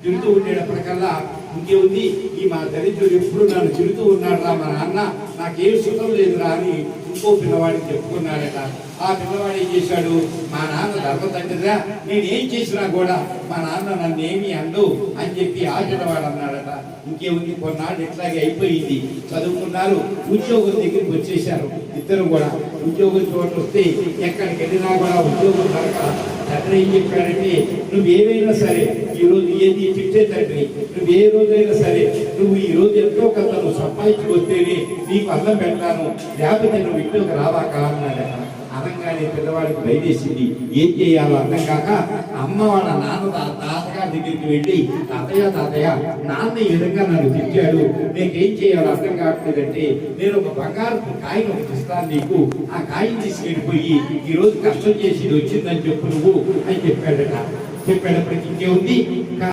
తిరుగుతూ ఉండేటప్పటికల్లా ఇంకేముంది, ఈ మా దరిద్రుడు ఎప్పుడు నన్ను తిరుగుతూ ఉన్నాడు రా, మా నాన్న నాకేం సుఖం లేదురా అని ఇంకో పిల్లవాడికి చెప్పుకున్నాడట. ఆ పిల్లవాడు ఏం చేశాడు, మా నాన్న ధర్మ తండ్రిరా, నేనేం చేసినా కూడా మా నాన్న నన్ను ఏమీ అండు అని చెప్పి ఆ పిల్లవాడు అన్నాడట. ఇంకేముంది, కొన్నాళ్ళు ఇట్లాగే అయిపోయింది. చదువుకున్నారు, ఉద్యోగం దగ్గరికి వచ్చేసారు. ఇద్దరు కూడా ఉద్యోగం చోట వస్తే ఎక్కడికి వెళ్ళినా కూడా ఉద్యోగం దొరక తండ్రి ఏం చెప్పాడంటే, నువ్వు ఏమైనా సరే ఈరోజు ఏది తిట్టే తండ్రి, నువ్వు ఏ రోజైనా సరే నువ్వు ఈ రోజు ఎంతో కొంత నువ్వు సంపాదించుకొస్తేనే నీకు అన్నం పెడతాను, లేకపోతే నువ్వు ఇంట్లోకి రావాక అన్నాడట. అనగానే పిల్లవాడికి భయవేసింది. ఏం చేయాలో అర్థం కాక అమ్మ వాళ్ళ నాన్న తాతగారి దగ్గరికి వెళ్ళి, తాతయ్య నాన్న ఈ విధంగా నన్ను తిట్టాడు, నీకేం చేయాలో అర్థం కావట్లేదంటే, నేను ఒక బంగారు కాయను ఒకటి ఇస్తాను నీకు, ఆ కాయని తీసుకెళ్ళిపోయి ఈ రోజు కష్టం చేసి వచ్చిందని చెప్పు నువ్వు అని చెప్పాడట. చెప్పేటప్పటికి ఇంకేముంది,